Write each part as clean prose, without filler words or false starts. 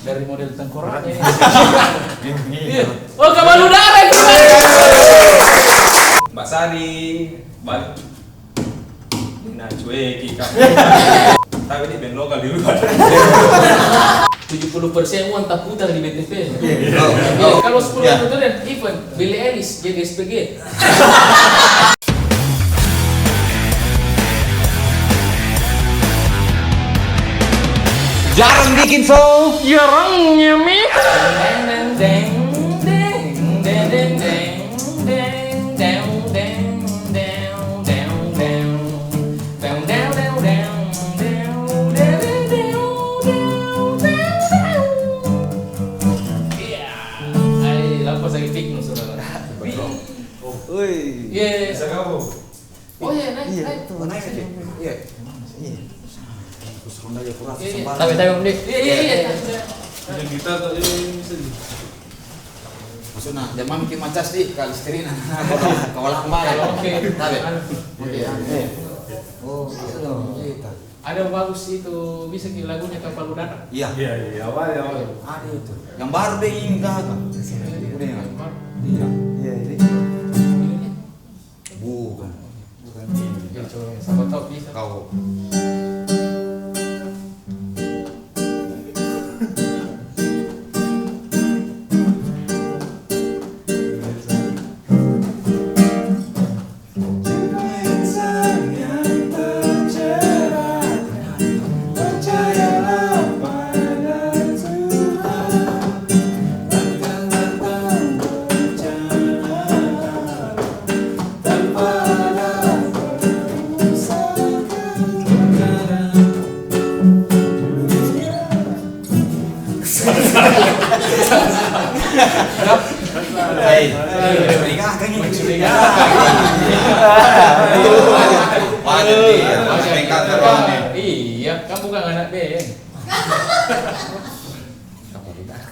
Dari model tengkoraknya. Iya. Oh, kapal udara itu. Mbak Sari balik. Nah, cuek kita. Tapi ini band lokal di luar. 70% uang tak putar di BTP. Oh. Kalau 10 itu dan event Billy Ellis jadi SPG. Jarang bikin show. Jarangnya mi. Woi. Iya. Bisa kamu? Oh iya, naik. Naik aja. Iya. Iya. Terus ronda ya kurang sembarang. Tapi Om Dik. Iya. Yang kita tadi bisa di. Maksudnya zaman bikin macas di kalisterina. Kawalah kembali. Oke. Tapi. Oke. Oh, gitu. Ada bagus itu bisa ki lagunya kapal udara. Iya. Iya, awal. Ada itu. Yang baru deh ini kakak. Udah ya. Iya. Iya ini. Bukan. Ya coba siapa tahu bisa. Kau. Iya, kamu bukan anak band.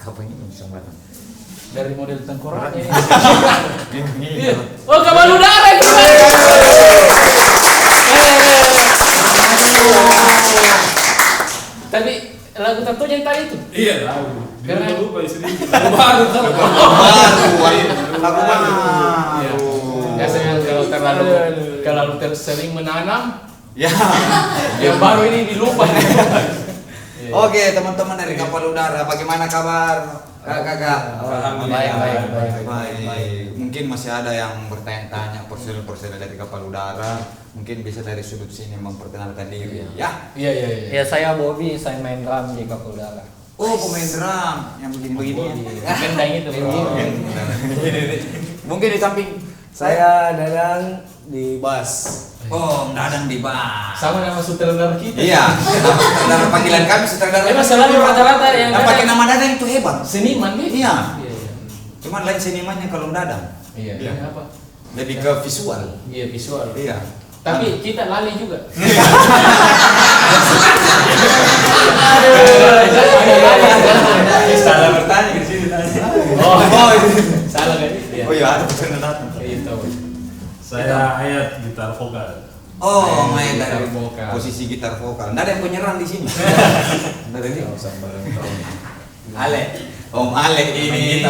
Kapal ini bisa mana? Dari model tengkoraknya. Iya. Oh, kapal udara itu. Tapi lagu tertentu yang tadi itu. Iya, tahu. Karena lupa istri. Baru tahu. Lagu baru. Biasanya kalau sering menanam, Ya. yang baru ini dilupa. Oke, teman-teman dari Kapal Udara, bagaimana kabar? Kakak. Baik. Mungkin masih ada yang bertanya-tanya personil-personil dari Kapal Udara. Mungkin bisa dari sudut sini memperkenalkan diri. Ya. Iya. Ya saya Bobby, saya main drum di Kapal Udara. Oh, pemain drum yang begini-begini. Gendang itu. Mungkin di samping Saya Dadang di bass. Oh, Dadang di bas. Sama nama sutradara kita. Iya. Nama panggilan kami sutradara. Masalahnya rata-rata yang Nah, pakai nama Dadang itu hebat. seniman nih. Iya. Cuman lain senimannya kalau Dadang. Iya. Apa? Lebih ke visual. Iya, visual. Iya. Tapi kita lali juga. Salah bertanya di sini tadi. Oh, salah kan? Oh iya, ada betul datang. Itu. Saya Ayat gitar vokal. Oh, main Gitar dari vokal. posisi gitar vokal. Nggak ada yang penyerang di sini. Nggak ada ini. Ale. Om Ale ini.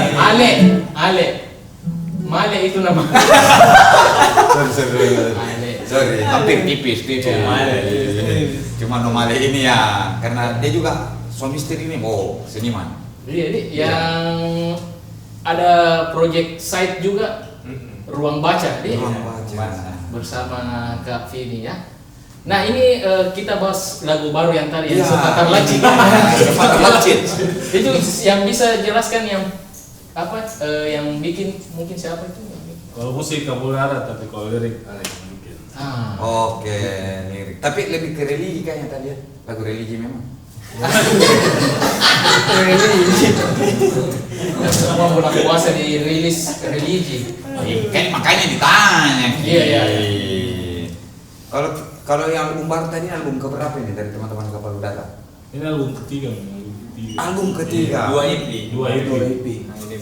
Ale. Male itu nama. Sorry, hampir tipis. Cuma Om Ale ini ya, karena dia juga suami istri ini. Oh, seniman. Iya, yang ada project site juga. Ruang baca, Ruang baca. bersama Kak Vini ya. Nah ini kita bahas lagu baru yang tadi yang Iya. Sepatar Lacin. Sepatar Lacin. Itu yang bisa jelaskan yang apa yang bikin mungkin siapa itu? Kalau musik Kapal Udara, tapi kalau lirik Ale yang bikin. Oke, lirik. Tapi lebih ke religi kayaknya tadi ya. Lagu religi memang. Semua bulan puasa dirilis religi. Kan makanya ditanya. Iya. Kalau yang album baru tadi album keberapa ini dari teman-teman Kapal Udara? Ini album ketiga. Album ketiga. Dua EP.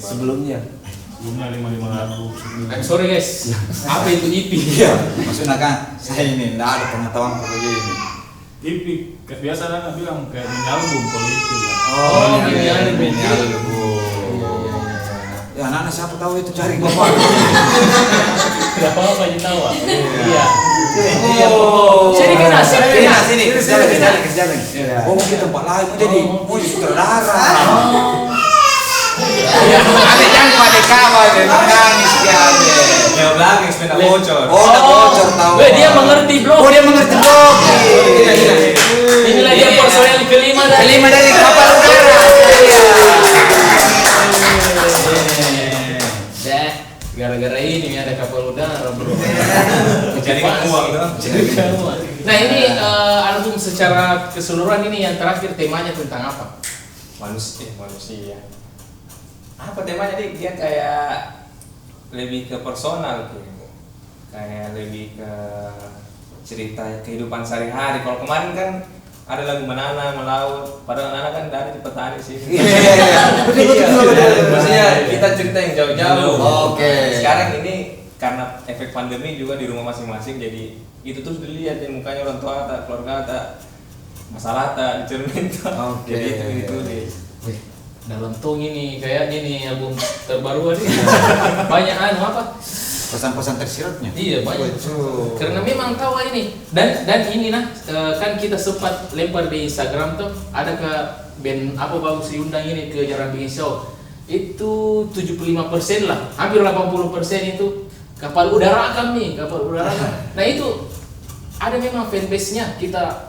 Sebelumnya Sebelumnya 5 lagu. Sorry guys, apa itu EP? Iya. Maksudnya kan saya ini enggak ada pengetahuan begini. Ipik, biasa anak bilang kayak mini album kalau Ipik lah. Oh, mini album. Mini album. Ya, anak siapa tahu itu cari bapak. Tidak apa-apa ditawa. Iya. Oh, Sini kena, sini. Kerjain. Oh, mungkin tempat lain mau jadi sutradara. Ada yang pada kawan dan nangis dia. Ya belakang sepeda bocor. Oh, udah bocor tahu. Dia mengerti, Bro. Oh, dia mengerti blog. Inilah dia personel kelima dari kapal udara. Dah, gara-gara ini ada kapal udara, Bro. Jadi uang dong. Nah, ini album secara keseluruhan ini yang terakhir temanya tentang apa? Manusia. Apa temanya dia kayak lebih ke personal gitu. Kayak lebih ke cerita kehidupan sehari-hari. Kalau kemarin kan ada lagu menanam, melaut, padahal anak kan dari petani sih. Betul. Maksudnya kita cerita yang jauh-jauh. Oke. Sekarang ini karena efek pandemi juga di rumah masing-masing, jadi itu terus dilihat yang mukanya orang tua tak, keluarga tak, masalah tak, dicermin tak. Oke. Jadi itu deh. Wih, dalam tong ini kayaknya nih album terbaru ini banyak apa? Pesan-pesan tersiratnya. Iya banyak. Betul. Karena memang tahu ini dan ini kan kita sempat lempar di Instagram tuh ada ke band apa bagus diundang ini ke Jarang Bikin Show. Itu 75% lah, hampir 80% itu kapal udara kami, kapal udara. Nah itu ada memang fanbase-nya kita.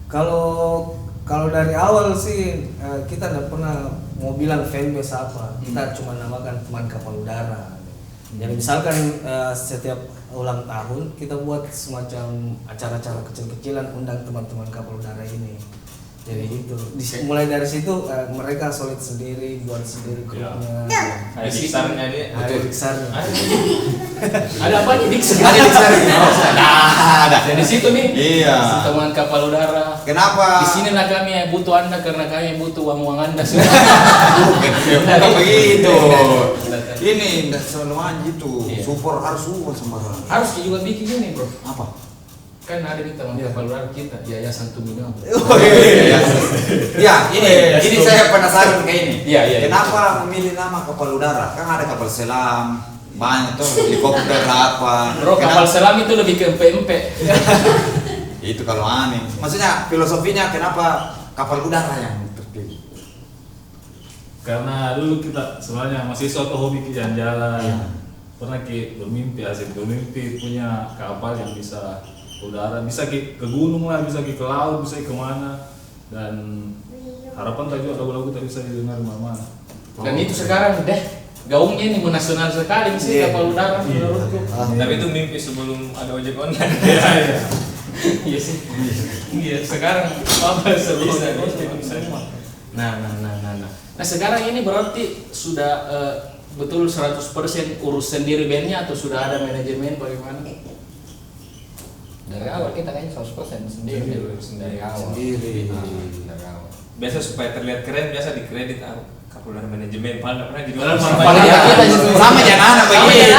Kalau dari awal sih kita tidak pernah mau bilang fanbase apa, kita cuma namakan teman kapal udara. Jadi misalkan setiap ulang tahun kita buat semacam acara-acara kecil-kecilan undang teman-teman kapal udara ini. Jadi itu mulai dari situ mereka solid sendiri, buat sendiri grupnya. Ada diksarnya dia. Ada diksarnya. Ada apa nih Dix? Ada di sana. Ada. Dari situ nih. Iya. Teman kapal udara. Kenapa? Di sini lah kami butuh Anda karena kami butuh uang Anda. Bukan begitu. Ini enggak selalu gitu. Iya. Support harus support sembarangan. Harus juga bikin ini, Bro. Apa? Kan ada di teman kapal udara kita, Yayasan Tumino. Ya, ini saya penasaran kayak ini. Iya. Kenapa memilih nama kapal udara? Kan ada kapal selam, banyak tuh helikopter apa. Bro, kapal selam itu lebih ke empek-empek. Itu kalau aneh. Maksudnya filosofinya kenapa kapal udara yang terpilih? Karena dulu kita sebenarnya masih suatu hobi jalan-jalan. Iya. Pernah bermimpi, asik bermimpi punya kapal yang bisa udara, bisa ke gunung lah, bisa ke laut, bisa kemana. Dan harapan tak juga lagu-lagu tak bisa didengar di mana-mana. Dan itu sekarang deh gaungnya ini menasional sekali sih kapal udara menurutku. Tapi itu mimpi sebelum ada ojek online. Iya sih. Iya, sekarang apa bisa. Nah, sekarang ini berarti sudah betul 100% urus sendiri bandnya atau sudah ada manajemen bagaimana? Dari awal kita kayaknya 100% sendiri. Dari awal. Sendiri. Dari awal. Biasa supaya terlihat keren, biasa dikredit kapal udara manajemen. Padahal nggak pernah jadi Padahal orang. paling kita justru Sama jangan begitu.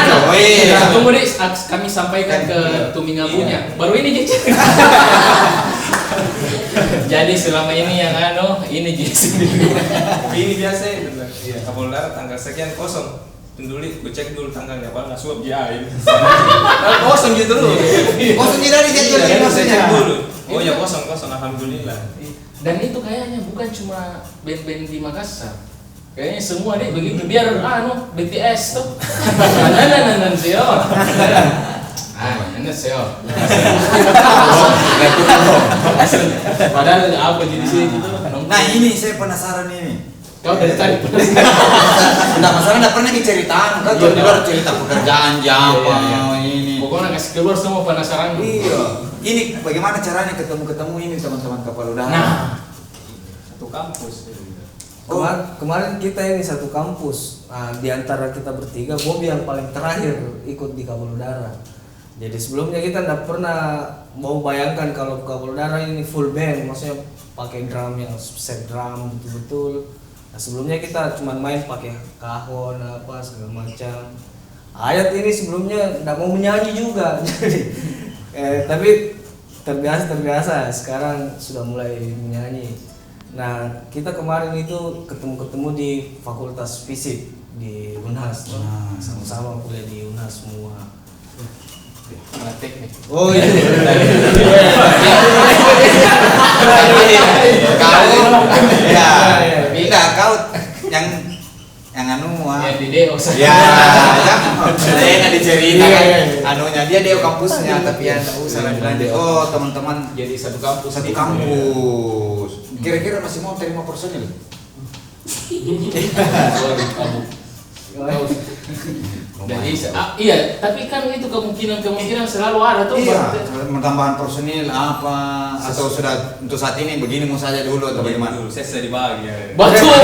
Tunggu deh, kami sampaikan ke Tumingabunya. Baru ini Ji. Jadi selama ini yang ini Ji. Ini biasa itu. Kapal udara tanggal sekian kosong. Tunduli, gue cek dulu tanggalnya, padahal nggak suap dia. Kosong gitu dulu. Kosong dari jadwal Saya maksudnya. cek dulu. Oh ya kosong, alhamdulillah. Dan itu kayaknya bukan cuma band-band di Makassar. Kayaknya semua deh begitu biar BTS tuh. Nah, sio. Ini sio. Padahal apa jadi sih gitu. Nah, ini saya penasaran ini. Kau dari tadi Enggak masalah, enggak pernah diceritain. Kan Iya, baru cerita pekerjaan apa Iya. ini. Pokoknya kasih keluar semua penasaran. Iya. Ini bagaimana caranya ketemu ini teman-teman kapal udara? Nah, Satu kampus. Kemarin kita ini satu kampus. Nah, di antara kita bertiga, Bobby yang paling terakhir ikut di kapal udara. Jadi sebelumnya kita tidak pernah mau bayangkan kalau kapal udara ini full band, maksudnya pakai drum yang set drum betul-betul. Nah, sebelumnya kita cuma main pakai kahon apa segala macam. Ayat ini sebelumnya tidak mau menyanyi juga, jadi tapi terbiasa sekarang sudah mulai menyanyi. Nah kita kemarin itu ketemu di Fakultas Fisik di UNHAS, sama-sama kuliah di UNHAS semua. Malah teknik. Oh iya. Kau yang anu Ya di Deo ya saya nggak dicerita anunya dia Deo kampusnya tapi ya nggak usah bilang oh teman-teman jadi satu kampus. kira-kira masih mau terima personil Sorry, kamu. Jadi, iya, tapi kan itu kemungkinan selalu ada tuh. iya tambahan personil apa atau sudah untuk saat ini begini mau saja dulu atau bagaimana Saya sudah dibagi ya. Betul.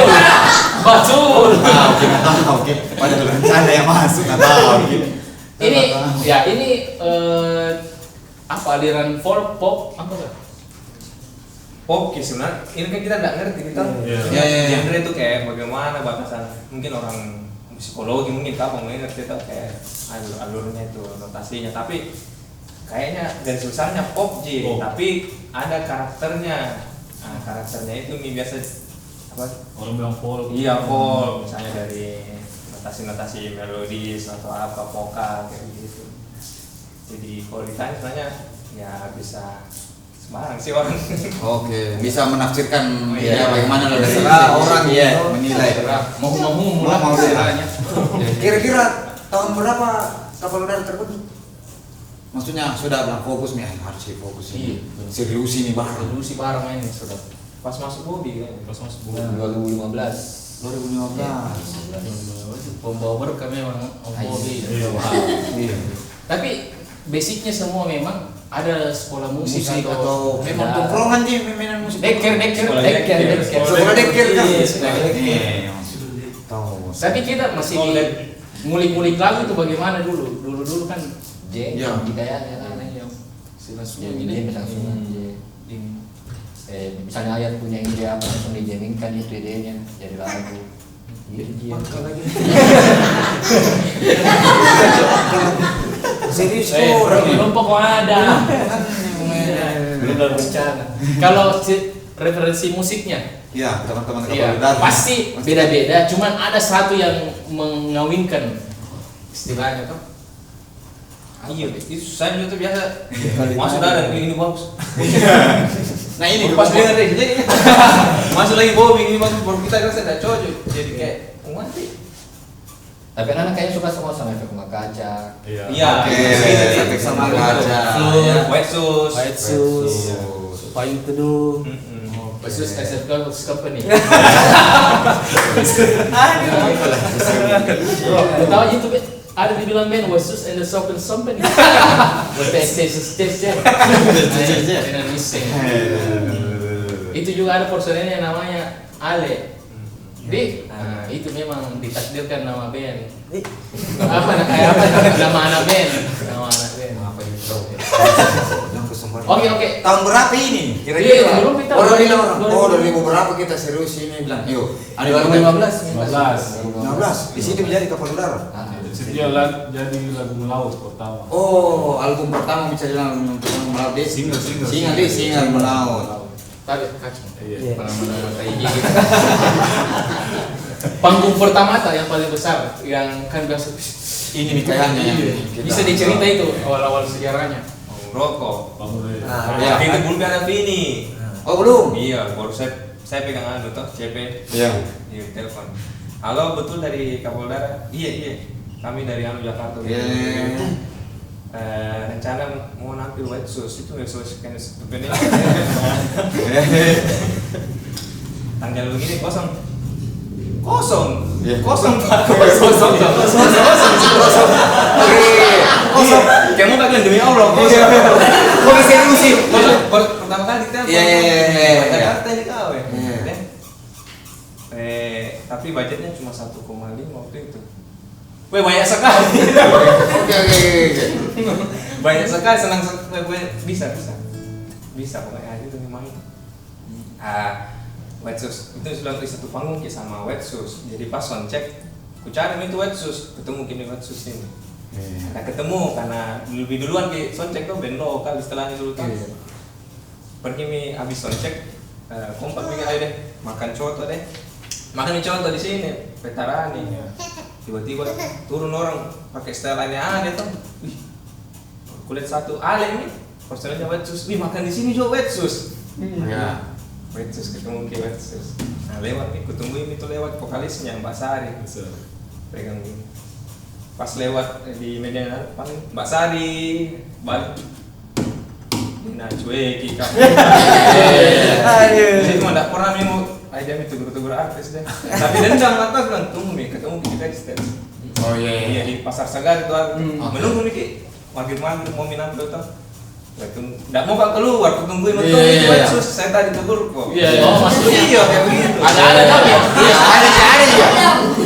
Oke pada rencana yang masuk nggak tahu Ini apa aliran folk pop apa kan? Oke sebenarnya ini kan kita nggak ngerti kita genre itu kayak bagaimana batasan mungkin orang psikologi mungkin kamu ngerti kita kayak alurnya itu notasinya tapi kayaknya dan susahnya pop tapi ada karakternya. Nah, karakternya itu biasa apa Orang bilang folk. iya folk misalnya dari notasi melodis atau apa vokal kayak gitu. Jadi kalau ditanya sebenarnya ya bisa sembarang sih orang. Oke, bisa menafsirkan Iya. bagaimana lah dari Terserah orang menilai. Mau istilahnya. Kira-kira tahun berapa kapal udara terbentuk? Maksudnya sudah bilang fokus nih, harus fokus ini. Serius ini baru. Dulu si barang ini sudah Pas masuk Bobby kan. Pas masuk 2015. 2015. pembawa berkah memang Om Bobi. Iya. Iya. Tapi basicnya semua memang ada sekolah musik, atau memang ada- tongkrongan sih mainan musik. Deker. Sekolah deker. Sekolah deker kan. Iya, sekolah deker. Iya. Tahu. Tapi kita masih ngulik-ngulik lagu itu bagaimana dulu kan J, Ya. hidayahnya kan. Jadi misalnya misalnya ayat punya ide apa langsung dijaminkan itu idenya jadi lagu. Serius belum pokok ada. Belum dalam rencana. Kalau referensi musiknya, Ya, teman-teman iya, kapal udara. pasti beda-beda. Cuman ada satu yang mengawinkan istilahnya tuh. Iya, itu saya juga tuh biasa masuk darah ini bagus. Nah ini Pas dengar deh, jadi masuk lagi Bobby ini bagus baru kita rasa tidak cocok. Jadi kayak mati. Tapi anak kayaknya suka sama efek rumah kaca. Iya. Iya, efek sama kaca. Ya, White Shoes. White Shoes, payung teduh. Khusus SFK Company. Tahu itu ada dibilang band Wasus and the Sopen Company. Buat tes. Dengan missing. Itu juga ada personelnya namanya Ale. Nah, itu memang ditakdirkan nama band. Apa nama anak band? Nama anak band. Oke. Tahun berapa ini? Iya, Kira-kira. belum kita. Oh, dari orang. Oh, 2000 berapa kita serius ini bilang. Yuk, ada 2015. 15. Di situ menjadi kapal udara. Dia jadi lagu melaut pertama. Oh, album pertama bisa bilang untuk melaut deh. Single melaut. Tadi kacau. Iya. Mana-mana kayak gini. Panggung pertama yang paling besar yang kan biasa Ini nih kayaknya yang bisa dicerita itu awal-awal sejarahnya. Rokok. Bangun deh. Nah, Ya. Itu belum ada Vini. Oh, belum. Iya, baru saya pegang anu toh CP. Iya. Di telepon. Halo, betul dari Kapolda? Iya. Kami dari anu Jakarta. Iya. Rencana mau nampil White Shoes itu White Shoes kan sebenarnya. Tanggal begini kosong. Iya. Kosong Pak. Kosong. Kamu kagak demi Allah kosong. Kok serius sih? Pertama kali kita Iya. Jakarta ini kau ya. Iya. Tapi budgetnya cuma 1,5 waktu itu. Weh banyak sekali. Oke. Banyak sekali senang bisa pokoknya itu memang. White Shoes itu sudah beli satu panggung sama White Shoes. Jadi pas sound check, ku cari itu White Shoes, ketemu kini White Shoes ini. Nah ketemu karena lebih duluan ke sound check tuh band lokal istilahnya dulu kan. pergi mi habis soundcheck kompak mikir ayo deh makan coto deh, makan mie coto di sini Veterani. Tiba-tiba turun orang pakai style aneh-aneh tuh. Wih, kulit satu ale nih, personelnya Wetsus. Wih, makan di sini juga Wetsus. Ya. Wetsus ketemu ke Wetsus. Nah lewat nih, kutungguin itu lewat vokalisnya Mbak Sari. Pegang ini. Pas lewat di media paling Mbak Sari balik. Nah cueki kamu. Jadi cuma tidak pernah mau aja nih tegur-tegur artis deh. Tapi dendam atas bilang tunggu nih ketemu kita di stage. Oh iya. Iya di Pasar Sagar itu aku menunggu nih ki maghrib mau minat tuh. Tidak mau kak keluar, kutungguin menunggu itu Wetsus. Saya tadi tegur kok. Oh maksudnya Iya kayak begitu. ada tapi ya. Iya, ada ya.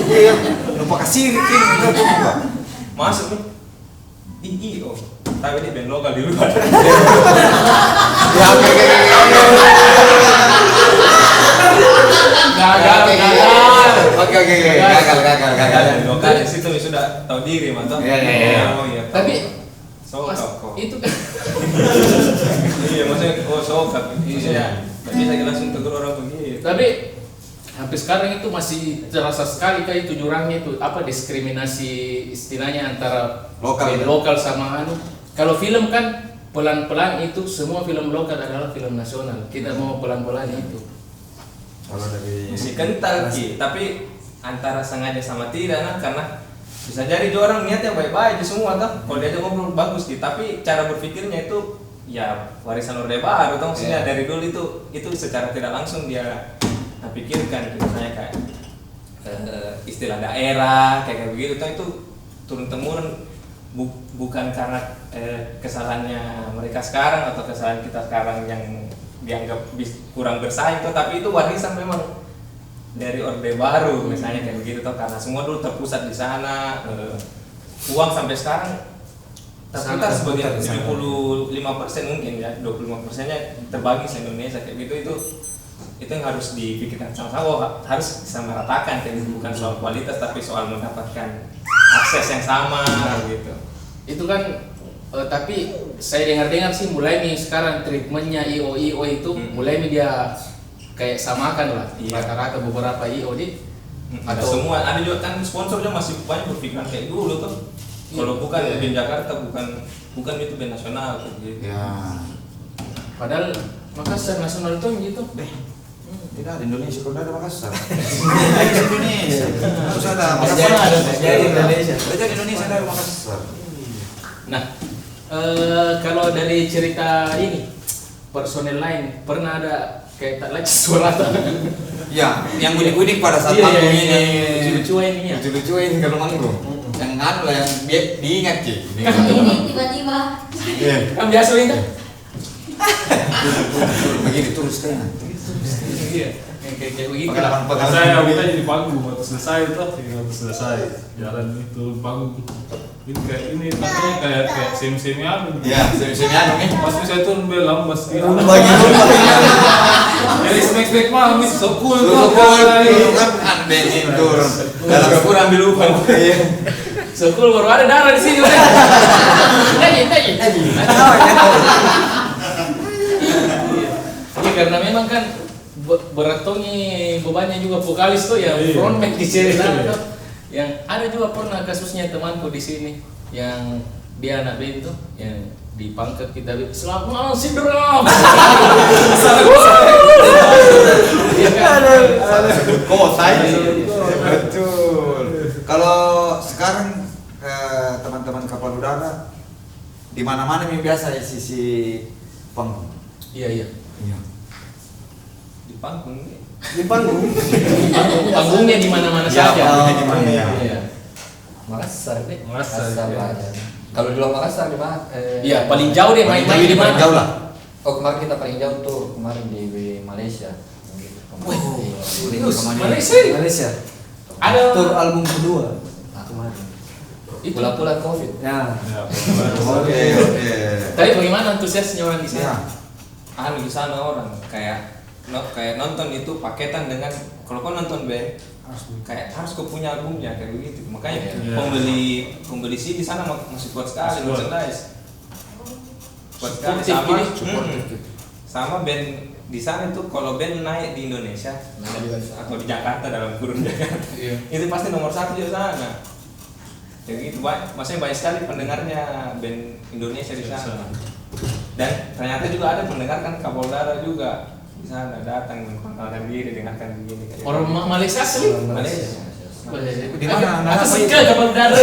Iya. Lupa kasih King itu tuh. Masuk nih. Oh, tapi ini band lokal di luar. Ya oke. Gagal. Oke. Gagal. Lokal di situ sudah tahu diri mantap. Iya. Oh iya. Tapi sokap kok. itu kan Iya maksudnya sokap. Maksudnya nggak bisa langsung tegur orang begitu. tapi sampai sekarang itu masih terasa sekali kayak itu jurangnya itu apa diskriminasi istilahnya antara band lokal sama anu. Kalau film kan pelan-pelan itu semua film lokal adalah film nasional. Kita mau pelan-pelan itu. Kalau dari Masih kental Ki, tapi antara sengaja sama tidak nah karena bisa jadi dia orang niatnya baik-baik semua tuh. Kalau dia ngobrol bagus Ki, tapi cara berpikirnya itu ya warisan Orde Baru tuh maksudnya dari dulu itu secara tidak langsung dia pikirkan gitu, misalnya kayak istilah daerah kayak begitu tuh itu turun temurun bukan karena kesalahannya mereka sekarang atau kesalahan kita sekarang yang dianggap kurang bersaing tuh, tapi itu warisan memang dari Orde Baru misalnya kayak begitu tuh karena semua dulu terpusat di sana, uang sampai sekarang terputar sebagian 75% mungkin ya 25%-nya terbagi se Indonesia kayak gitu itu yang harus dipikirkan sama-sama, harus bisa meratakan kayak gitu, bukan soal kualitas tapi soal mendapatkan akses yang sama gitu. Itu kan tapi saya dengar-dengar sih mulai nih sekarang treatmentnya IO itu mulai nih dia kayak samakan lah rata-rata beberapa IO di ada semua, ada juga kan sponsornya masih banyak berpikiran kayak dulu tuh. Kalau bukan band Jakarta bukan itu band nasional gitu. ya padahal Makassar nasional itu gitu. tidak ada Indonesia kalau ada Makassar. Ada Indonesia. Harus ada Makassar. Jadi Indonesia. Ada Indonesia ada Makassar. Nah, kalau dari cerita ini personel lain pernah ada kayak tak lagi suara Ya, yang unik-unik pada saat manggung ini. lucu-lucuin ini ya. Lucu-lucuin kalau manggung. Yang anu lah yang diingat Ci. Ini tiba-tiba. Iya. Kan biasa ini kan? Begini terus kan. Iya. Kayak begitu lah. Saya jadi panggung waktu selesai jalan itu panggung ini kayak ini namanya kayak semi anu. Ya, semi anu nih. Pas saya turun belam pas dia. Bagi Jadi snack mah mis so cool kan aneh itu. Dalam Kurang ambil umpan. Iya. Sekul baru ada darah di sini udah. Lagi. Iya karena memang kan beratongi bebannya juga vokalis tuh yang frontman di cerita tuh. Yang ada juga pernah kasusnya temanku di sini yang dia anak band tuh yang dipangkat kita selamat malam sindrom. Iya kan? Kota ini. Betul. Kalau sekarang teman-teman kapal udara di mana-mana yang biasa di sisi panggung. Iya. Di panggung nih. Di panggung. Panggungnya di mana-mana Ya, saja. panggungnya di mana ya. Iya. Makassar deh. Makassar, iya. Banyak. Kalau di luar Makassar di mana? Iya, paling jauh deh main-main di mana? Jauh lah. Oh kemarin kita paling jauh tuh kemarin di Malaysia. Malaysia. Ada Tur album kedua. Kemarin. itu. Pula-pula COVID. Ya. Oke. Tapi bagaimana antusiasnya orang di sana? Ya. Di sana orang kayak nonton itu paketan dengan kalau kau nonton band kayak harus kau punya albumnya kayak begitu, makanya pembeli CD di sana masih kuat sekali merchandise kuat sekali sama sama band di sana itu kalau band naik di Indonesia atau di Jakarta dalam kurun Jakarta itu pasti nomor 1 di sana. Jadi itu maksudnya banyak sekali pendengarnya band Indonesia di sana. Dan ternyata juga ada mendengarkan Kapolda juga di sana, datang mengenalkan diri, dengarkan begini. Orang Malaysia asli. Malaysia. Di mana? Aku suka Kapolda.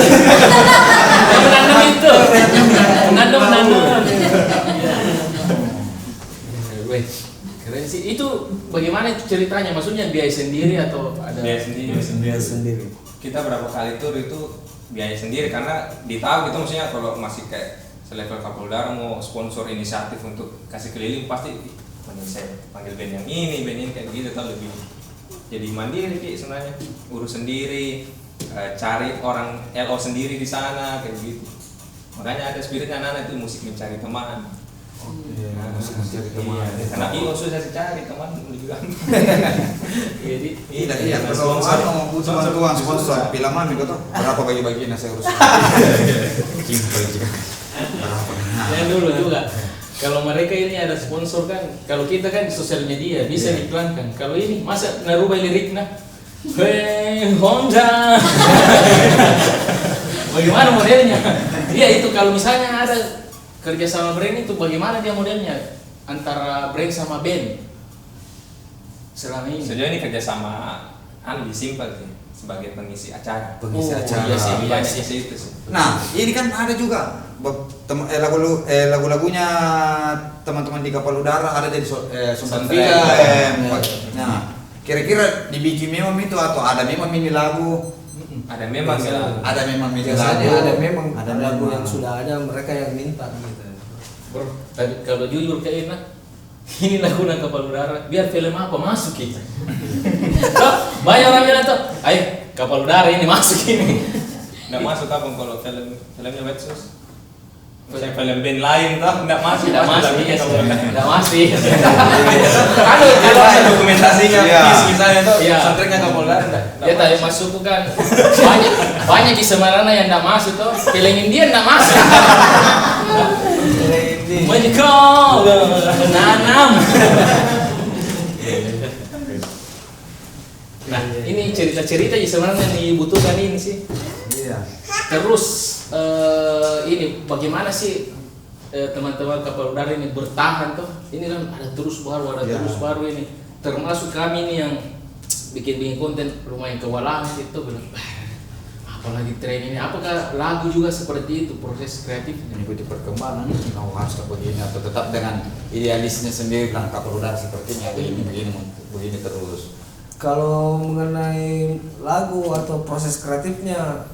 Menanam itu. Menanam. Weh, keren sih. Itu bagaimana ceritanya? Maksudnya biaya sendiri atau ada? Biaya sendiri. Kita berapa kali tur itu biaya sendiri karena di tahap itu maksudnya kalau masih kayak selevel Kapolda mau sponsor inisiatif untuk kasih keliling pasti saya panggil band yang ini kayak gitu atau lebih jadi mandiri sebenarnya, urus sendiri, cari orang LO sendiri di sana kayak gitu. Makanya ada spiritnya anak-anak itu musik mencari teman. Musik mencari teman. Karena IO susah dicari teman lebih gampang. Jadi Iya, kalau butuh bantuan sponsor filman gitu tuh berapa bagi-baginya saya urus. yang dulu juga. Kalau mereka ini ada sponsor kan, kalau kita kan di sosial media bisa diiklankan. Kalau ini masa narubah liriknya, hey Honda, bagaimana modelnya? Iya itu kalau misalnya ada kerja sama brand itu bagaimana dia modelnya antara brand sama band selama ini? Sejauh ini kerja sama lebih simpel sih sebagai pengisi acara. Iya sih. Itu sih. Nah, ini kan ada juga lagu-lagunya teman-teman di Kapal Udara ada di Sumber Film. Nah, kira-kira dibikin memang itu atau ada memang ini lagu? Ada memang Ada memang ini Biasanya lagu. ada lagu yang sudah ada mereka yang minta gitu. Bro, kalau jujur kayak enak. Ini lagu Kapal Udara, biar film apa masuk kita. Banyak orang bilang tuh, ayo Kapal Udara ini masuk ini. Nggak masuk apa kalau filmnya Wetsus? Misalnya film band lain tuh nggak masuk. Tidak masih. Kalau ada dokumentasinya, misalnya tuh soundtracknya Kapal Udara. Ya tadi masuk tuh kan banyak di Semarang yang nggak masuk tuh, film India nggak masuk. Menyekol, menanam. Nah, ini cerita-cerita sebenarnya yang dibutuhkan ini sih. Iya. Terus ini bagaimana sih teman-teman Kapal Udara ini bertahan tuh? Ini kan ada terus baru ini. Termasuk kami ini yang bikin konten lumayan kewalahan itu bilang, apalagi tren ini. Apakah lagu juga seperti itu proses kreatifnya? Mengikuti perkembangan, harus begini atau tetap dengan idealisnya sendiri bilang Kapal Udara sepertinya begini terus. Kalau mengenai lagu atau proses kreatifnya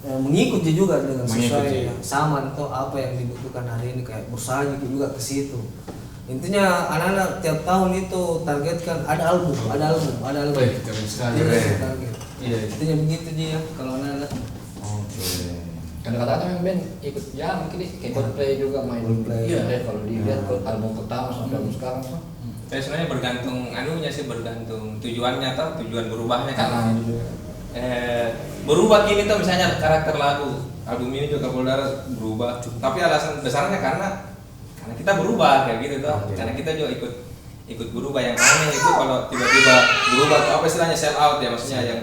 mengikuti juga dengan sesuai yang sama atau apa yang dibutuhkan hari ini, kayak berusaha juga ke situ. Intinya anak-anak tiap tahun itu targetkan ada album. Keren sekali. Target. Iya. Intinya begitu dia kalau anak-anak. Kadang-kadang yang band ikut ya mungkin kayak Coldplay juga main. Iya. Kalau dilihat album pertama sampai album sekarang tuh. Sebenarnya bergantung bergantung tujuannya atau tujuan berubahnya kan. Berubah gini tuh misalnya karakter lagu album ini juga Kapal Udara berubah. Tapi alasan besarnya karena kita berubah kayak gitu tuh. Karena kita juga ikut berubah. Yang aneh itu kalau tiba-tiba berubah atau apa istilahnya sell out ya, maksudnya yang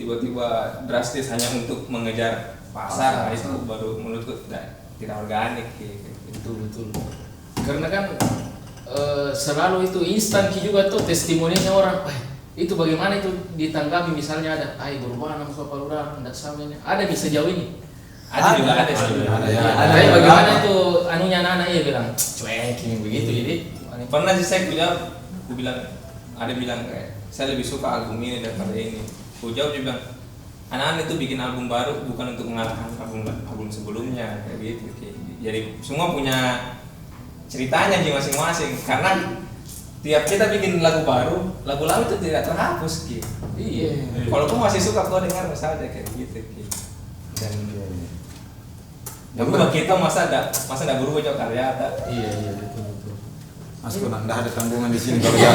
tiba-tiba drastis hanya untuk mengejar pasar. Nah, itu baru menurutku tidak organik gitu. Betul. Karena kan selalu itu instan juga tuh testimoninya orang. Itu bagaimana itu ditanggapi misalnya ada, berubah nama Kapal Udara, tidak sama ini. Ada bisa jauh ini. Ada juga ada sih. Ada bagaimana itu anunya anak-anak ya bilang cuek ini begitu jadi. Pernah sih saya bilang kayak saya lebih suka album ini daripada ini. Aku jawab juga bilang anak-anak itu bikin album baru bukan untuk mengalahkan album sebelumnya kayak gitu. Jadi semua punya ceritanya masing-masing karena tiap kita bikin lagu baru, lagu lama itu tidak terhapus gitu. Iya. Kalau kamu masih suka kau dengar saja kayak gitu. Dan berubah kita masa enggak berubah jauh karya ada. Iya betul. Mas pun anda ada tanggungan di sini kalau ya.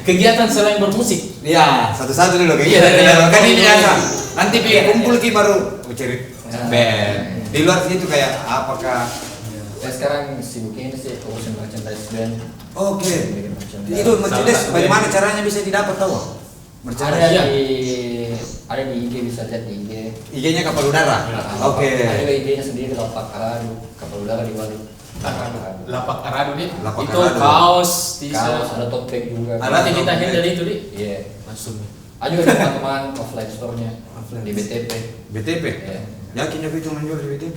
Kegiatan selain bermusik. Iya, satu-satu dulu kayak Iya. Kan ini aja. Nanti kumpul ki baru cari band. Di luar situ kayak apakah Saya sekarang sibuk ini sih urusin merchandise band. Oke. Bikin merchandise. Itu merchandise bagaimana caranya bisa didapat tahu? Ada di IG, bisa lihat di IG. IG-nya kapal udara. Oke. Ada juga IG-nya sendiri, Lapak Aradu, kapal udara di Bali. Lapak Aradu nih. Lapak Itu Aradu. kaos, Kaos, t-shirt. ada tote bag juga. Berarti kita handle itu di. Iya. Langsung. Ada juga teman-teman offline store-nya di BTP. BTP. Iya. Yakin aku itu menjual di BTP?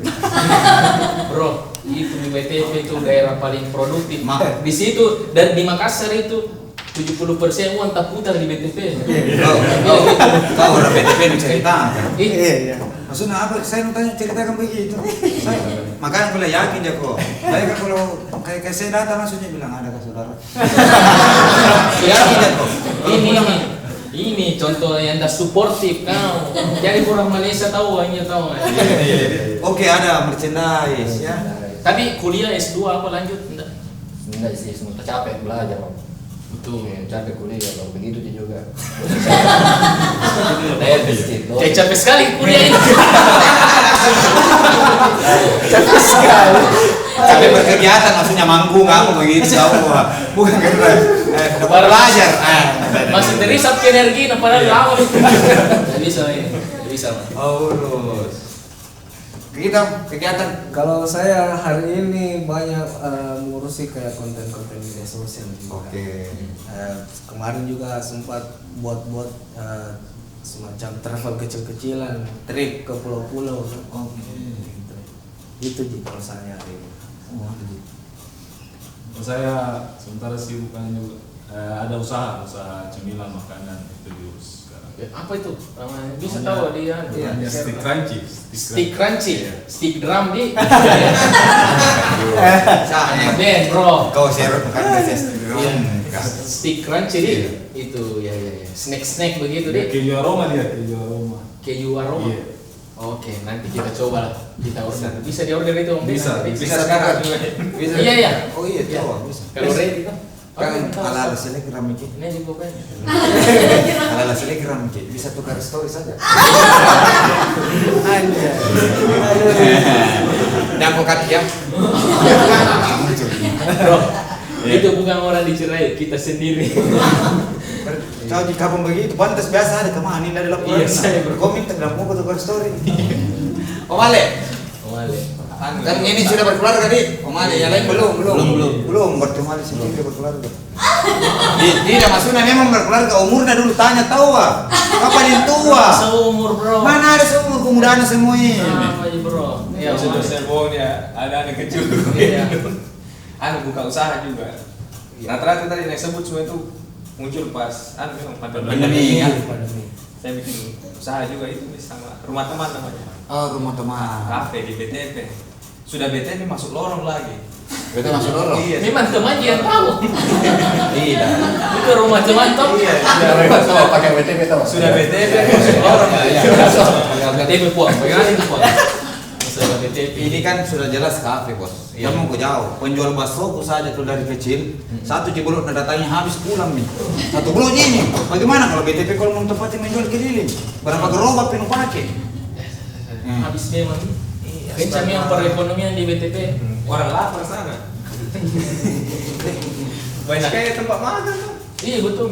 Bro, itu di WTP itu daerah paling produktif. Ma. Di situ dan di Makassar itu 70% uang tak putar di BTP. Kau orang BTP cerita. Iya. Maksudnya apa? Saya mau tanya ceritakan begitu. Makanya aku yakin dia kok. Baik kan kalau kayak saya datang maksudnya bilang ada kah saudara? Yakin dia kok. Ini contoh yang dah suportif kau. Jadi orang Malaysia tahu hanya tahu. Oke, ada merchandise ya. Tapi kuliah S2 apa lanjut? Enggak. Enggak sih, semua capek belajar, Bang. Betul. Iya, capek kuliah, kalau begitu dia juga. Gitu. Kayak capek sekali kuliah ini. Capek sekali. Capek berkegiatan maksudnya manggung apa begitu tahu. Bukan karena dapat belajar. Masih terisap ke energi, nah padahal lama. Tidak bisa ini. Tidak bisa. Oh, lulus. Kita kegiatan Kalau saya hari ini banyak mengurusi kayak konten-konten media sosial juga. Oke. Kemarin juga sempat buat semacam travel kecil-kecilan, trip ke pulau-pulau. Oke. Gitu. Itu Ji kalau saya hari ini. Kalau saya sementara sibukannya juga ada usaha cemilan makanan itu diurus sekarang. Apa itu? Bisa tahu dia. Namanya stick crunchy. Stick crunchy, stick drum di. Saya Ben bro. kau share bukan saya Iya. Stick crunchy di. Itu ya. Snack begitu di. Keju aroma dia, keju aroma. Keju aroma. Iya. Oke, nanti kita coba lah. Kita order. Bisa di order itu Om? Bisa. Bisa sekarang juga. bisa. Iya. Oh iya, Iya. tahu bisa. Kalau ready kan? Kan ala-ala selek keramik. Ini aja pokoknya. Ala-ala selek keramik. Bisa tukar story saja. Anjay. Dan bukan ya. Bro, itu bukan orang dicerai, kita sendiri. Kau di kampung begitu, pantas biasa ada kemana ini ada laporan. Iya, saya berkomit terbilang mau tukar story. Om Ale, Wale. kan ini sudah berkeluarga di. Om Ale, yang lain belum bertemu Ale sendiri berkeluarga. Tidak maksudnya memang berkeluarga umurnya dulu tanya tahu kapan yang tua? Seumur bro. Mana ada seumur kemudahan semua ini? Sama aja bro. Iya, Sudah Wale. saya bohong ya, ada kecil. Iya. Buka usaha juga. Rata-rata tadi yang sebut semua itu muncul pas memang Pandemi ya. Saya bikin usaha juga itu sama rumah teman namanya. Oh, rumah teman. Kafe di BTP. Sudah BTP masuk lorong lagi. Betul masuk lorong. Iya. Memang teman yang tahu. Tidak. Itu rumah teman toh. Iya. Sudah pakai BTP tahu. Sudah BTP masuk lorong. BTP puang, bagaimana itu puang? Masalah BTP. Ini kan sudah jelas kafe bos. Iya. Kamu mau jauh. Penjual bakso saja tuh dari kecil. Satu jebolok datanya habis pulang nih. Satu bulan ini. Bagaimana kalau BTP kalau mau tempatnya menjual keliling? Berapa gerobak penuh pakai? Habis memang. Kencang yang perekonomian di BTP. Orang lapar sana. Banyak kayak tempat makan. Iya betul.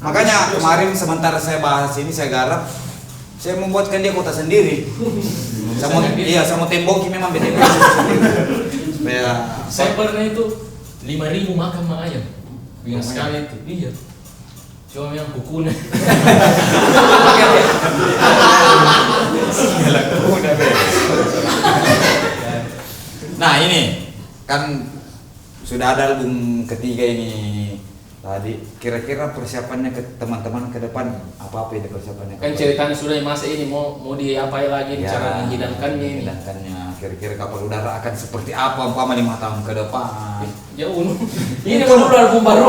Makanya kemarin sementara saya bahas ini saya garap. Saya membuatkan dia kota sendiri. Saya mau temboki memang BTP supaya Saya pernah itu 5.000 makan mak ayam. Yang sekali itu. Iya. Cuma yang kukunya. Nah ini kan sudah ada album ketiga ini tadi. Kira-kira persiapannya ke teman-teman ke depan apa ini persiapannya? Kan ceritanya sudah masa ini mau diapain lagi Ya, cara menghidangkannya ini. menghidangkannya. Kira-kira kapal udara akan seperti apa umpama 5 tahun ke depan? Jauh. Ini mau dulu album baru.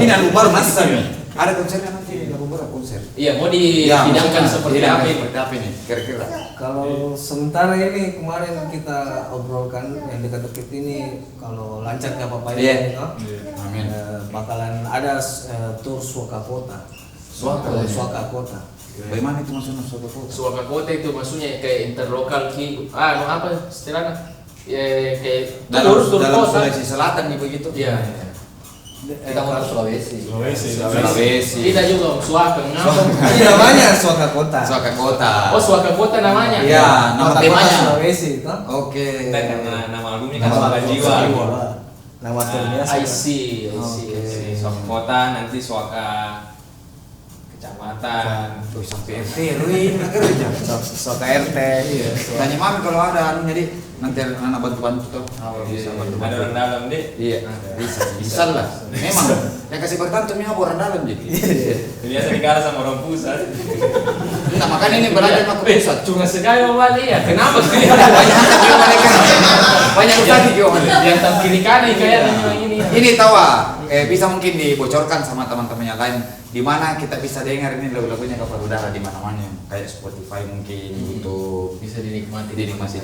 Ini album baru masa nih. Ada konsernya nanti album baru konser. Iya mau dihidangkan seperti apa ini? Seperti apa ini? Kira-kira. Kalau sementara ini kemarin kita obrolkan yang dekat-dekat ini kalau lancar gak apa-apa Iya. ini, no? Amin. Bakalan ada tour Suaka Kota. Suaka Kota. Bagaimana itu maksudnya suatu foto? Suaka Kota itu maksudnya kayak interlokal ki. No apa istilahnya? kayak dalam Kota. Sulawesi Selatan nih begitu. Iya. Kita mau ke Sulawesi. Sulawesi. Kita juga Suaka ngapa? Ini namanya Suaka Kota. Suaka Kota. Oh, Suaka Kota namanya. Iya, nama Kota temanya. Sulawesi, toh? Oke. Dan nama albumnya kan Suaka Jiwa. Nama terbiasa. I see. Suaka kota, nanti Suaka kecamatan. Tuh sampai RT Ruin kerja. Suaka RT. Iya. Tanya mami kalau ada anu jadi nanti anak bantu-bantu tuh. Bisa Ada bantu-bantu. orang dalam deh. Iya, bisa lah. Memang yang kasih bertantun memang orang dalam jadi. Biasa dikalah sama orang pusat. Nah makanya ini belajar sama pusat. Cuma sekali Wali ya. Kenapa sih? Banyak sekali gimana. Yang tam kiri kanan kayaknya ini. Ini tahu bisa mungkin dibocorkan sama teman-teman yang lain di mana kita bisa dengar ini lagu-lagunya Kapal Udara di mana-mana kayak Spotify mungkin YouTube Bisa dinikmati. dinikmati.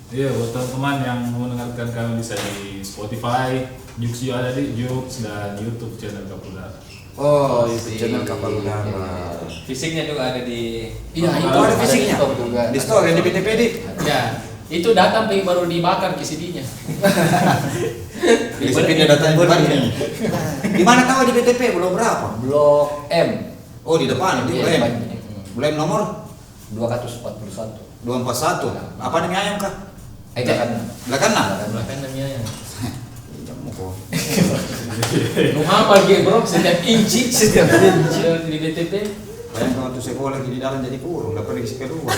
Iya, buat teman-teman yang mendengarkan kami bisa di Spotify, Jux juga ada di Jux dan YouTube channel Kapal Udara. Oh, YouTube channel Kapal Udara. Fisiknya juga ada di. Iya, itu Oh, ada fisiknya. juga. Di store di BTPD. Ya, itu datang baru dibakar ke CD-nya. Bisa pindah datang di mana nih? Di mana tahu di BTP belum berapa? Blok M Oh, di depan di Iya, Blem. depannya. Blem nomor 241. 241. Apa namanya ayam kah? Kan. Belakang. Belakang namanya ya. Jamu kok. Nu hafal ge bro, setiap inci di BTP. Bayangkan waktu sekolah di dalam jadi kurung, dapat lagi kedua.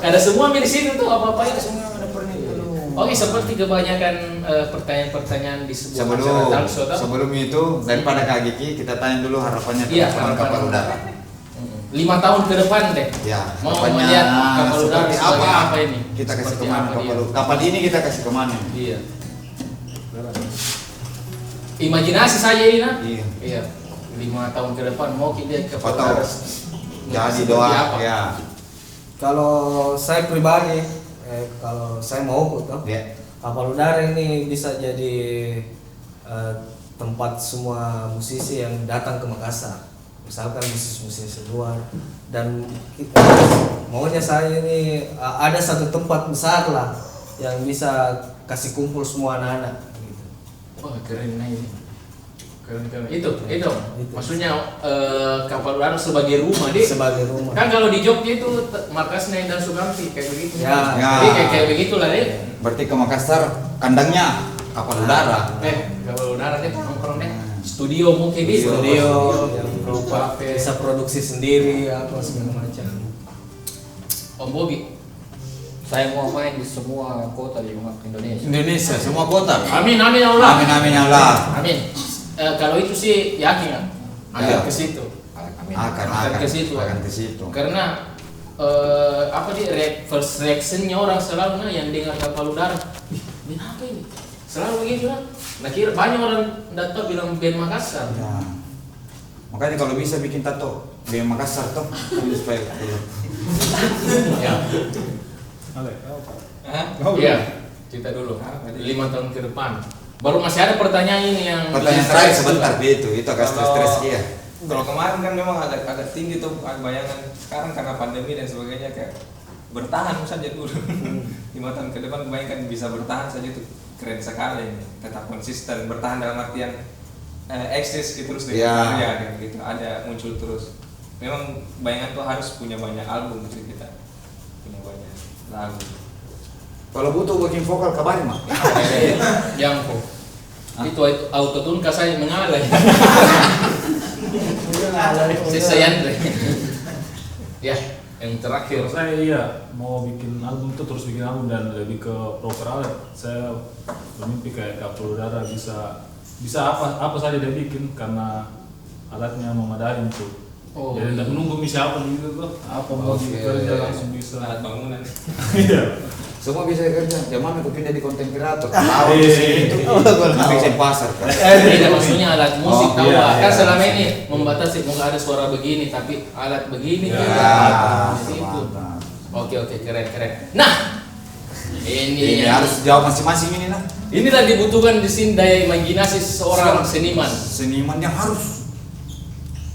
Ada semua di situ tuh apa-apa ya. Semua ada pernah itu. Oke, seperti kebanyakan pertanyaan-pertanyaan di sebuah acara Sebelum talkshow toh. sebelum itu daripada Kak Giki kita tanya dulu harapannya Iya, tentang harapan. Kapal Udara. 5 tahun ke depan deh. Ya, Mau harapannya melihat Kapal Udara seperti sebagai apa ini? Kita kasih Seperti kemana apa kapal dia? kapal ini kita kasih kemana? Iya. Imajinasi saya ini nah. Iya. Iya. 5 tahun ke depan mau kita ke Siapa Kapal tahu. Udara. Jadi Seperti doa apa? ya. Kalau saya pribadi, kalau saya mau toh, Ya. Kapal Udara ini bisa jadi tempat semua musisi yang datang ke Makassar. Misalkan musisi-musisi luar dan kita maunya saya ini ada satu tempat besar lah yang bisa kasih kumpul semua anak-anak gitu. Wah, keren nih ini. Keren. Itu. Maksudnya Kapal Udara sebagai rumah deh. Sebagai rumah. Kan kalau di Jogja itu Markasnya dan Sukamti kayak begitu. Ya. Jadi kayak begitulah deh. Berarti ke Makassar kandangnya Kapal Udara. Kapal Udara deh nongkrong deh. Studio mungkin di Studio yang berupa bisa produksi sendiri apa segala macam. Om Bobi. Saya mau main di semua kota di Indonesia. Indonesia semua kota. Amin ya Allah. Amin ya Allah. Amin. Kalau itu sih yakin kan? Iya. Akan ke situ. Amin. Akan ke situ. Akan ke situ. Karena apa di first reactionnya orang selalu nah, yang dengar Kapal Udara, ini apa ini? Selalu begitu kan? Nah kira banyak orang datang bilang band Makassar. Ya. Makanya kalau bisa bikin tato di Makassar tuh supaya Ya. Hah? Iya. Kita dulu. 5 tahun ke depan. Baru masih ada pertanyaan ini yang pertanyaan bikin terakhir stres sebentar juga. itu agak stres dia. Kalau kemarin kan memang agak tinggi tuh bayangan. Sekarang karena pandemi dan sebagainya kayak bertahan saja dulu. 5 tahun ke depan kebanyakan bisa bertahan saja itu keren sekali. Tetap konsisten bertahan dalam artian eksis terus dengan Ya. karya kayak gitu. Ada muncul terus. Memang bayangan tuh harus punya banyak album gitu kita. Punya banyak lagu. Kalau butuh backing vokal kabarin mah. Yang kok. Itu autotune kah saya mengalah. Saya Andre. Ya, yang terakhir. Kalau saya iya mau bikin album itu terus bikin album dan lebih ke proper alat. Saya bermimpi kayak Kapal Udara bisa apa saja dia bikin karena alatnya memadai untuk. Oh, Jadi tidak menunggu siapa gitu tuh. Apa mau Oke. kerja langsung bisa. Alat bangunan. Iya. Semua bisa kerja. Zaman aku pindah di konten kreator. Tahu Tahu sih. itu. Tapi saya pasar kan. Tidak maksudnya alat musik Oh, tahu iya, lah. Kan iya. selama ini membatasi nggak ada suara begini tapi alat begini Ya, juga. Itu. mantap. Oke keren. Nah, ini Ini yang harus jawab masing-masing ini nah. inilah dibutuhkan di sini daya imajinasi seorang seniman. Seniman yang harus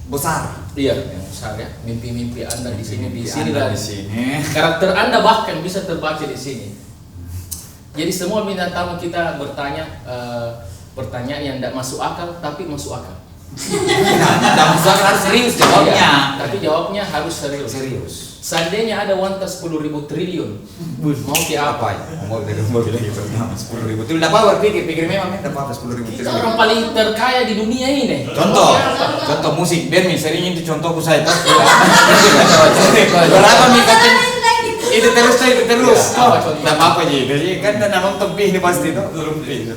besar. Iya, yang besar ya. Mimpi-mimpi Anda di sini Mimpi di sini Anda lah. di sini. Karakter Anda bahkan bisa terbaca di sini. Jadi semua bintang tamu kita bertanya pertanyaan yang tidak masuk akal tapi masuk akal. Tidak usah harus serius jawabnya. Iya, tapi jawabnya harus serius. Serius. Seandainya ada uang 10.000 triliun, mau ke apa? Mau bilang gitu. 10.000 triliun. Tidak apa pikir memang tidak apa 10.000 Kita triliun. orang paling terkaya di dunia ini. Contoh, Mau ke apa? contoh musik band nih, sering itu contohku saya tahu. Berapa nih katanya? Itu terus. Apa contoh? Tidak apa-apa jadi kan dan nonton pih ini pasti tuh belum pih.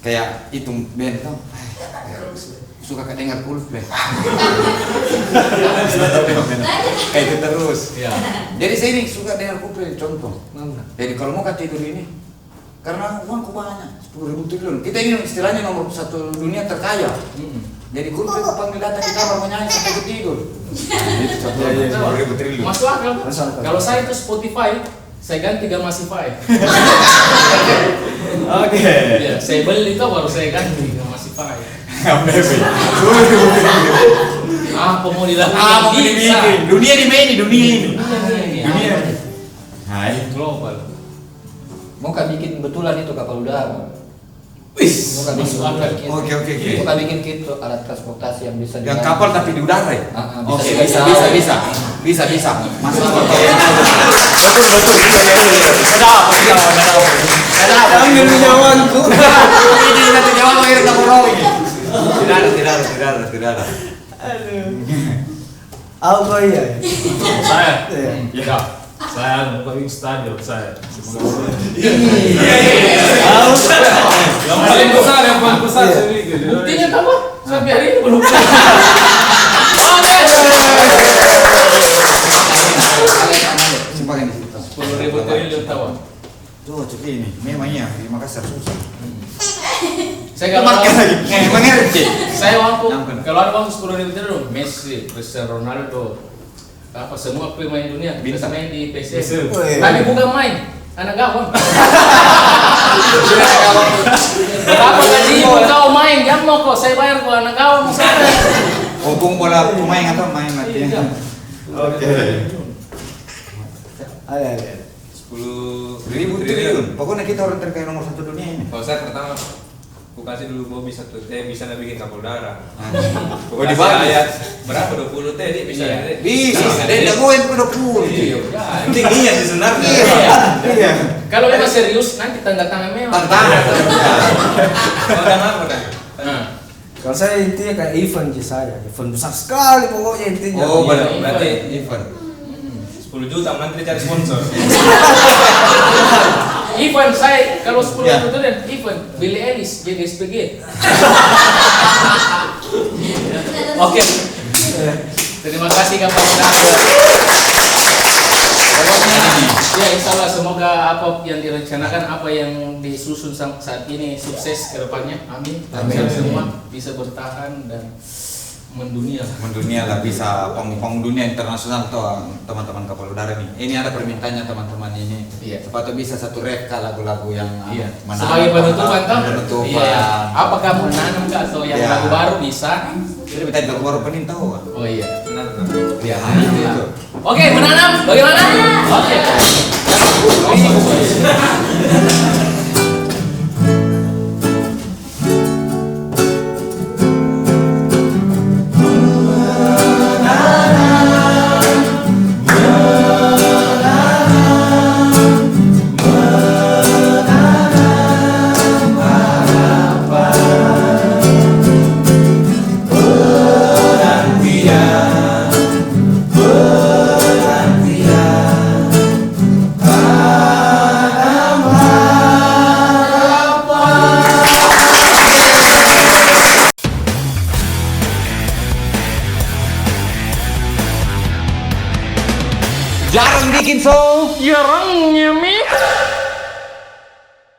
Kayak itu band tuh. Suka kedengar Ulf band. Kayak itu terus. Ya. Jadi saya ini suka dengar Ulf contoh. Mana? Jadi kalau mau tidur ini, karena uangku banyak, 10.000 triliun. Kita ini istilahnya nomor 1 dunia terkaya. Jadi Ulf panggil datang di kamar menyanyi sampai ke tidur. Itu contohnya 10.000 triliun. Masuk akal. Masuk akal. Kalau saya itu Spotify, saya ganti Gamasify. Oke. Ya, saya beli itu baru saya ganti Gamasify. Apa mau dilakukan? Mau dibikin? Dunia ini. Dunia. Nah, itu Global. Mau kan bikin betulan itu kapal udara. wis. Mau kan bikin Masuk akal. betulan gitu. Oke. Mau kan bikin gitu alat transportasi yang bisa Yang dilayani. kapal tapi di udara ya? Bisa, Oke, bisa. Masuk akal. Ambil nyawaku. Ini nanti jawab akhirnya kamu rawi ini. Tidak ada. Apa iya? Saya. Iya. Ya. Saya paling stadion saya. Yang paling besar Iya. saya bikin. Buktinya apa? Sampai hari ini belum. Simpan di situ. 10.000 triliun tahu. Tuh, cek ini. Memangnya di Makassar susah. Saya kalau Makan lagi. Mengerti. saya waktu Nyampe. kalau ada uang 10.000 triliun, Messi, Cristiano Ronaldo, apa semua pemain dunia bisa main di PSS. PSS. Tapi bukan main, anak gawang. Berapa gaji kau main? Jam mau kok saya bayar kok anak gawang sana. Hubung bola pemain atau main latihan. Oke. Ada. 10.000 triliun. Pokoknya kita orang terkaya nomor 1 dunia ini. Kalau saya pertama, aku kasih dulu Bobby 1 T, bisa bikin kapal udara. Oh, dibagi. Ayat berapa 20 T dia bisa. Iya. Dek. Bisa. Dia tidak boleh ke 20. Iya. Tingginya sih sebenarnya. Iya. Kalau memang serius nanti tanda tangan memang. Tantangan. Kalau dan apa kan? Nah, Kalau saya intinya kayak event saya, event besar sekali pokoknya intinya. Oh, Iya, berarti event. 10 juta nanti cari sponsor. event saya kalau 10 Ya. triliun event Billy Ellis jadi SPG. Oke. Terima kasih Kapal Udara. Pokoknya ya insya Allah semoga apa yang direncanakan, apa yang disusun saat ini sukses ke depannya. Amin. Kita semua bisa bertahan dan mendunia. Mendunia lah, bisa panggung dunia internasional tuh teman-teman kapal udara nih. Ini ada permintaannya teman-teman ini. Iya. Sepatu bisa satu reka lagu-lagu yang Iya. menanam, Sebagai penutupan toh. penutupan. Iya. Apakah menanam kah atau yang Iya. lagu baru bisa? Jadi kita juga baru penin tahu kan? Oh iya. Ya, itu. Oke, menanam bagaimana? Oke. Jarang bikin so. Jarangnya mi.